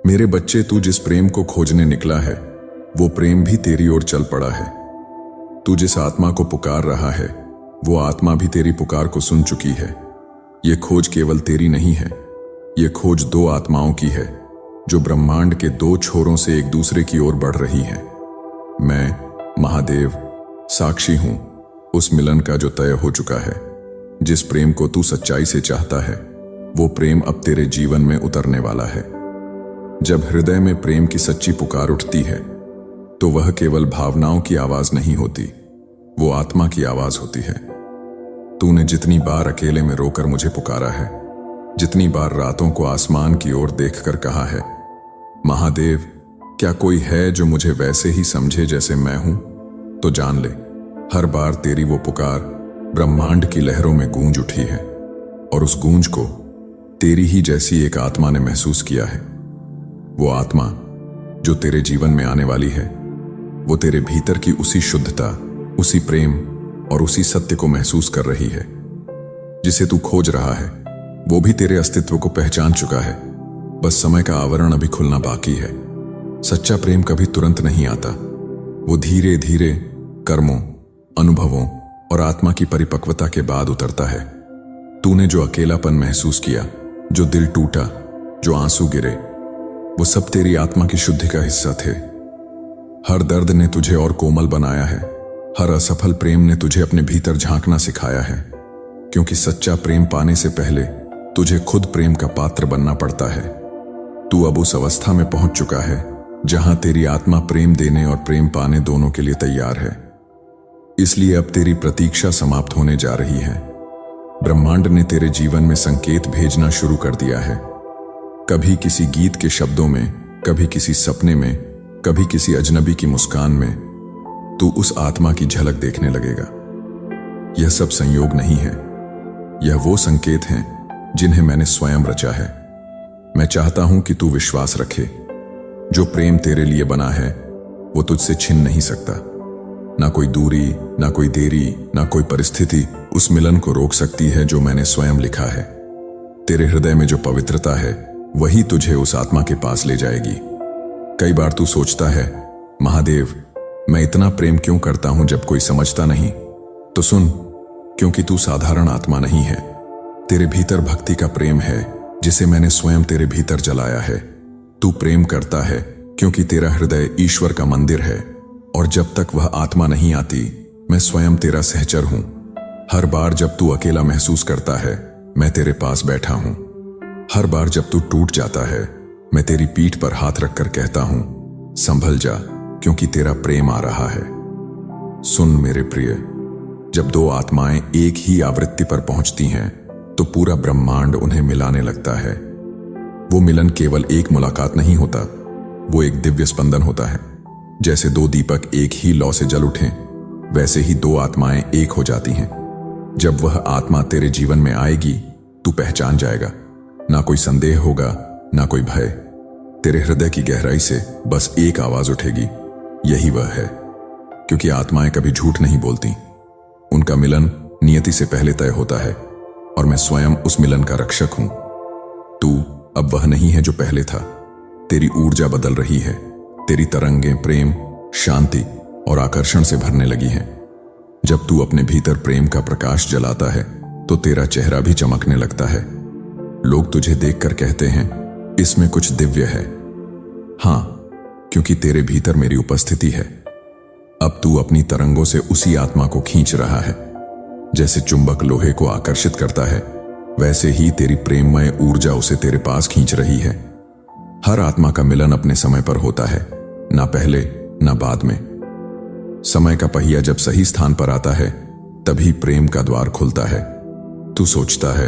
मेरे बच्चे, तू जिस प्रेम को खोजने निकला है वो प्रेम भी तेरी ओर चल पड़ा है। तू जिस आत्मा को पुकार रहा है वो आत्मा भी तेरी पुकार को सुन चुकी है। ये खोज केवल तेरी नहीं है, ये खोज दो आत्माओं की है जो ब्रह्मांड के दो छोरों से एक दूसरे की ओर बढ़ रही हैं। मैं महादेव साक्षी हूं उस मिलन का जो तय हो चुका है। जिस प्रेम को तू सच्चाई से चाहता है वो प्रेम अब तेरे जीवन में उतरने वाला है। जब हृदय में प्रेम की सच्ची पुकार उठती है तो वह केवल भावनाओं की आवाज नहीं होती, वो आत्मा की आवाज होती है। तूने जितनी बार अकेले में रोकर मुझे पुकारा है, जितनी बार रातों को आसमान की ओर देखकर कहा है, महादेव क्या कोई है जो मुझे वैसे ही समझे जैसे मैं हूं, तो जान ले हर बार तेरी वो पुकार ब्रह्मांड की लहरों में गूंज उठी है और उस गूंज को तेरी ही जैसी एक आत्मा ने महसूस किया है। वो आत्मा जो तेरे जीवन में आने वाली है वो तेरे भीतर की उसी शुद्धता, उसी प्रेम और उसी सत्य को महसूस कर रही है जिसे तू खोज रहा है। वो भी तेरे अस्तित्व को पहचान चुका है, बस समय का आवरण अभी खुलना बाकी है। सच्चा प्रेम कभी तुरंत नहीं आता, वो धीरे धीरे कर्मों, अनुभवों और आत्मा की परिपक्वता के बाद उतरता है। तूने जो अकेलापन महसूस किया, जो दिल टूटा, जो आंसू गिरे, वो सब तेरी आत्मा की शुद्धि का हिस्सा थे। हर दर्द ने तुझे और कोमल बनाया है, हर असफल प्रेम ने तुझे अपने भीतर झांकना सिखाया है, क्योंकि सच्चा प्रेम पाने से पहले तुझे खुद प्रेम का पात्र बनना पड़ता है। तू अब उस अवस्था में पहुंच चुका है जहां तेरी आत्मा प्रेम देने और प्रेम पाने दोनों के लिए तैयार है। इसलिए अब तेरी प्रतीक्षा समाप्त होने जा रही है। ब्रह्मांड ने तेरे जीवन में संकेत भेजना शुरू कर दिया है, कभी किसी गीत के शब्दों में, कभी किसी सपने में, कभी किसी अजनबी की मुस्कान में तू उस आत्मा की झलक देखने लगेगा। यह सब संयोग नहीं है, यह वो संकेत हैं जिन्हें मैंने स्वयं रचा है। मैं चाहता हूं कि तू विश्वास रखे, जो प्रेम तेरे लिए बना है वो तुझसे छिन नहीं सकता। ना कोई दूरी, ना कोई देरी, ना कोई परिस्थिति उस मिलन को रोक सकती है जो मैंने स्वयं लिखा है। तेरे हृदय में जो पवित्रता है वही तुझे उस आत्मा के पास ले जाएगी। कई बार तू सोचता है, महादेव मैं इतना प्रेम क्यों करता हूं जब कोई समझता नहीं? तो सुन, क्योंकि तू साधारण आत्मा नहीं है। तेरे भीतर भक्ति का प्रेम है जिसे मैंने स्वयं तेरे भीतर जलाया है। तू प्रेम करता है क्योंकि तेरा हृदय ईश्वर का मंदिर है, और जब तक वह आत्मा नहीं आती मैं स्वयं तेरा सहचर हूं। हर बार जब तू अकेला महसूस करता है मैं तेरे पास बैठा हूं। हर बार जब तू टूट जाता है मैं तेरी पीठ पर हाथ रखकर कहता हूं, संभल जा क्योंकि तेरा प्रेम आ रहा है। सुन मेरे प्रिय, जब दो आत्माएं एक ही आवृत्ति पर पहुंचती हैं तो पूरा ब्रह्मांड उन्हें मिलाने लगता है। वो मिलन केवल एक मुलाकात नहीं होता, वो एक दिव्य स्पंदन होता है। जैसे दो दीपक एक ही लौ से जल उठें, वैसे ही दो आत्माएं एक हो जाती हैं। जब वह आत्मा तेरे जीवन में आएगी तू पहचान जाएगा, ना कोई संदेह होगा, ना कोई भय। तेरे हृदय की गहराई से बस एक आवाज उठेगी, यही वह है। क्योंकि आत्माएं कभी झूठ नहीं बोलती, उनका मिलन नियति से पहले तय होता है, और मैं स्वयं उस मिलन का रक्षक हूं। तू अब वह नहीं है जो पहले था। तेरी ऊर्जा बदल रही है, तेरी तरंगें प्रेम, शांति और आकर्षण से भरने लगी हैं। जब तू अपने भीतर प्रेम का प्रकाश जलाता है तो तेरा चेहरा भी चमकने लगता है। लोग तुझे देखकर कहते हैं, इसमें कुछ दिव्य है। हां, क्योंकि तेरे भीतर मेरी उपस्थिति है। अब तू अपनी तरंगों से उसी आत्मा को खींच रहा है। जैसे चुंबक लोहे को आकर्षित करता है, वैसे ही तेरी प्रेममय ऊर्जा उसे तेरे पास खींच रही है। हर आत्मा का मिलन अपने समय पर होता है, ना पहले ना बाद में। समय का पहिया जब सही स्थान पर आता है तभी प्रेम का द्वार खुलता है। तू सोचता है,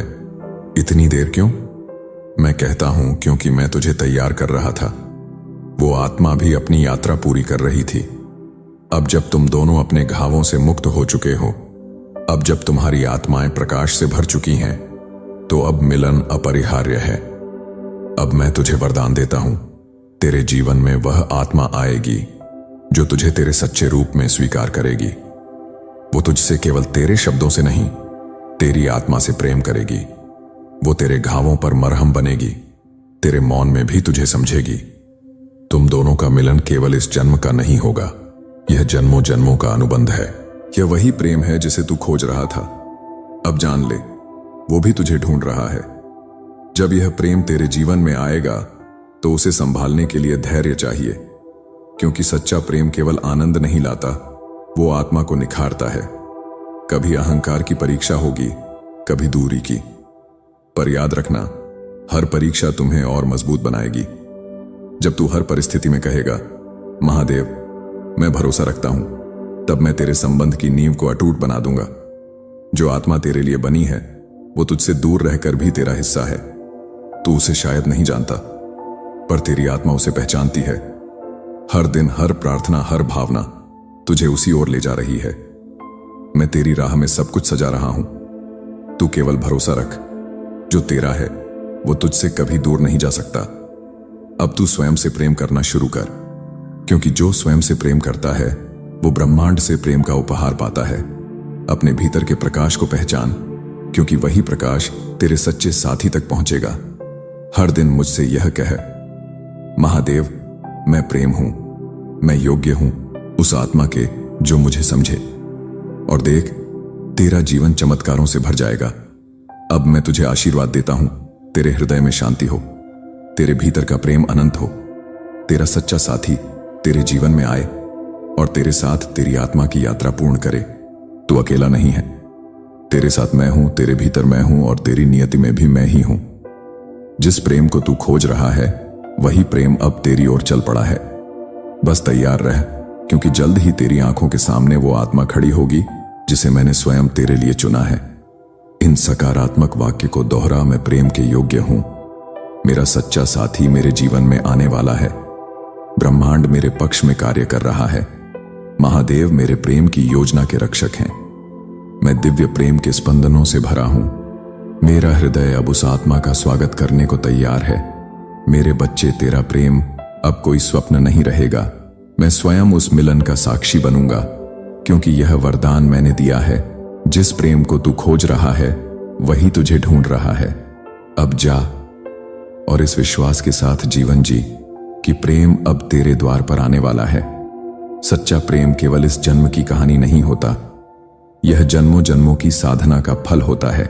इतनी देर क्यों? मैं कहता हूं, क्योंकि मैं तुझे तैयार कर रहा था। वो आत्मा भी अपनी यात्रा पूरी कर रही थी। अब जब तुम दोनों अपने घावों से मुक्त हो चुके हो, अब जब तुम्हारी आत्माएं प्रकाश से भर चुकी हैं, तो अब मिलन अपरिहार्य है। अब मैं तुझे वरदान देता हूं, तेरे जीवन में वह आत्मा आएगी जो तुझे तेरे सच्चे रूप में स्वीकार करेगी। वो तुझसे केवल तेरे शब्दों से नहीं, तेरी आत्मा से प्रेम करेगी। वो तेरे घावों पर मरहम बनेगी, तेरे मौन में भी तुझे समझेगी। तुम दोनों का मिलन केवल इस जन्म का नहीं होगा, यह जन्मों जन्मों का अनुबंध है। यह वही प्रेम है जिसे तू खोज रहा था। अब जान ले, वो भी तुझे ढूंढ रहा है। जब यह प्रेम तेरे जीवन में आएगा तो उसे संभालने के लिए धैर्य चाहिए, क्योंकि सच्चा प्रेम केवल आनंद नहीं लाता, वो आत्मा को निखारता है। कभी अहंकार की परीक्षा होगी, कभी दूरी की, पर याद रखना, हर परीक्षा तुम्हें और मजबूत बनाएगी। जब तू हर परिस्थिति में कहेगा, महादेव मैं भरोसा रखता हूं, तब मैं तेरे संबंध की नींव को अटूट बना दूंगा। जो आत्मा तेरे लिए बनी है वो तुझसे दूर रहकर भी तेरा हिस्सा है। तू उसे शायद नहीं जानता, पर तेरी आत्मा उसे पहचानती है। हर दिन, हर प्रार्थना, हर भावना तुझे उसी ओर ले जा रही है। मैं तेरी राह में सब कुछ सजा रहा हूं, तू केवल भरोसा रख। जो तेरा है वो तुझसे कभी दूर नहीं जा सकता। अब तू स्वयं से प्रेम करना शुरू कर, क्योंकि जो स्वयं से प्रेम करता है वो ब्रह्मांड से प्रेम का उपहार पाता है। अपने भीतर के प्रकाश को पहचान, क्योंकि वही प्रकाश तेरे सच्चे साथी तक पहुंचेगा। हर दिन मुझसे यह कह, महादेव मैं प्रेम हूं, मैं योग्य हूं उस आत्मा के जो मुझे समझे। और देख, तेरा जीवन चमत्कारों से भर जाएगा। अब मैं तुझे आशीर्वाद देता हूं, तेरे हृदय में शांति हो, तेरे भीतर का प्रेम अनंत हो, तेरा सच्चा साथी तेरे जीवन में आए और तेरे साथ तेरी आत्मा की यात्रा पूर्ण करे। तू अकेला नहीं है, तेरे साथ मैं हूं, तेरे भीतर मैं हूं और तेरी नियति में भी मैं ही हूं। जिस प्रेम को तू खोज रहा है वही प्रेम अब तेरी ओर चल पड़ा है। बस तैयार रह, क्योंकि जल्द ही तेरी आंखों के सामने वो आत्मा खड़ी होगी जिसे मैंने स्वयं तेरे लिए चुना है। इन सकारात्मक वाक्य को दोहरा, मैं प्रेम के योग्य हूं, मेरा सच्चा साथी मेरे जीवन में आने वाला है, ब्रह्मांड मेरे पक्ष में कार्य कर रहा है, महादेव मेरे प्रेम की योजना के रक्षक हैं, मैं दिव्य प्रेम के स्पंदनों से भरा हूं, मेरा हृदय अब उस आत्मा का स्वागत करने को तैयार है। मेरे बच्चे, तेरा प्रेम अब कोई स्वप्न नहीं रहेगा, मैं स्वयं उस मिलन का साक्षी बनूंगा, क्योंकि यह वरदान मैंने दिया है। जिस प्रेम को तू खोज रहा है वही तुझे ढूंढ रहा है। अब जा और इस विश्वास के साथ जीवन जी कि प्रेम अब तेरे द्वार पर आने वाला है। सच्चा प्रेम केवल इस जन्म की कहानी नहीं होता, यह जन्मों जन्मों की साधना का फल होता है।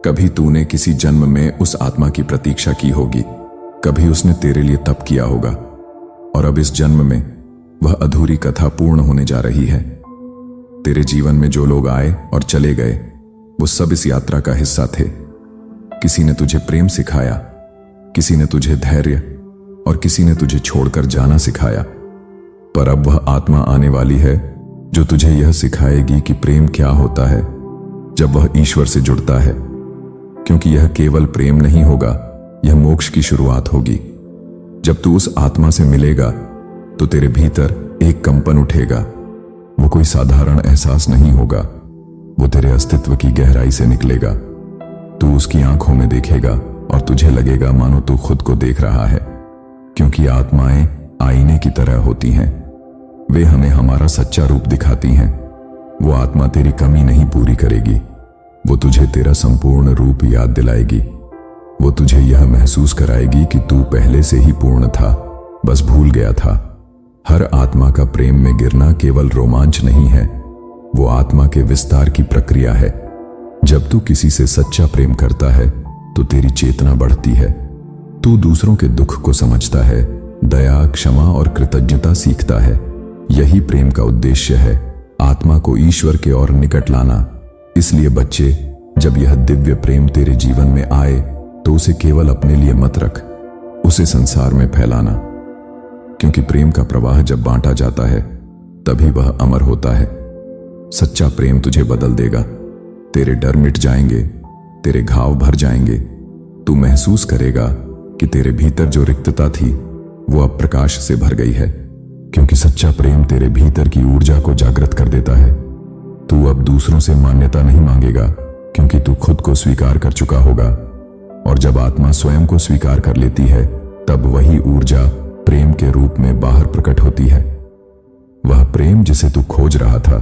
कभी तूने किसी जन्म में उस आत्मा की प्रतीक्षा की होगी, कभी उसने तेरे लिए तप किया होगा, और अब इस जन्म में वह अधूरी कथा पूर्ण होने जा रही है। तेरे जीवन में जो लोग आए और चले गए वो सब इस यात्रा का हिस्सा थे। किसी ने तुझे प्रेम सिखाया, किसी ने तुझे धैर्य और किसी ने तुझे छोड़कर जाना सिखाया, पर अब वह आत्मा आने वाली है जो तुझे यह सिखाएगी कि प्रेम क्या होता है जब वह ईश्वर से जुड़ता है। क्योंकि यह केवल प्रेम नहीं होगा, यह मोक्ष की शुरुआत होगी। जब तू उस आत्मा से मिलेगा तो तेरे भीतर एक कंपन उठेगा। वो कोई साधारण एहसास नहीं होगा, वो तेरे अस्तित्व की गहराई से निकलेगा। तू उसकी आंखों में देखेगा और तुझे लगेगा मानो तू खुद को देख रहा है, क्योंकि आत्माएं आईने की तरह होती हैं। वे हमें हमारा सच्चा रूप दिखाती हैं। वो आत्मा तेरी कमी नहीं पूरी करेगी, वो तुझे तेरा संपूर्ण रूप याद दिलाएगी। वो तुझे यह महसूस कराएगी कि तू पहले से ही पूर्ण था, बस भूल गया था। हर आत्मा का प्रेम में गिरना केवल रोमांच नहीं है, वो आत्मा के विस्तार की प्रक्रिया है। जब तू किसी से सच्चा प्रेम करता है तो तेरी चेतना बढ़ती है। तू दूसरों के दुख को समझता है, दया, क्षमा और कृतज्ञता सीखता है। यही प्रेम का उद्देश्य है, आत्मा को ईश्वर के और निकट लाना। इसलिए बच्चे, जब यह दिव्य प्रेम तेरे जीवन में आए तो उसे केवल अपने लिए मत रख, उसे संसार में फैलाना। क्योंकि प्रेम का प्रवाह जब बांटा जाता है तभी वह अमर होता है। सच्चा प्रेम तुझे बदल देगा, तेरे डर मिट जाएंगे, तेरे घाव भर जाएंगे। तू महसूस करेगा कि तेरे भीतर जो रिक्तता थी वो अब प्रकाश से भर गई है, क्योंकि सच्चा प्रेम तेरे भीतर की ऊर्जा को जागृत कर देता है। तू अब दूसरों से मान्यता नहीं मांगेगा, क्योंकि तू खुद को स्वीकार कर चुका होगा। और जब आत्मा स्वयं को स्वीकार कर लेती है तब वही ऊर्जा प्रेम के रूप में बाहर प्रकट होती है। वह प्रेम जिसे तू खोज रहा था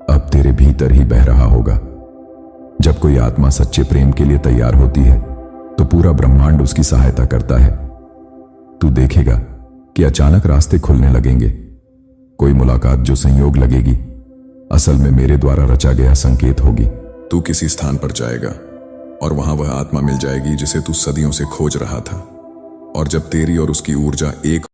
अब तेरे भीतर ही बह रहा होगा। जब कोई आत्मा सच्चे प्रेम के लिए तैयार होती है तो पूरा ब्रह्मांड उसकी सहायता करता है। तू देखेगा कि अचानक रास्ते खुलने लगेंगे। कोई मुलाकात जो संयोग लगेगी, असल में मेरे द्वारा रचा गया संकेत होगी। तू किसी स्थान पर जाएगा और वहां वह आत्मा मिल जाएगी जिसे तू सदियों से खोज रहा था। और जब तेरी और उसकी ऊर्जा एक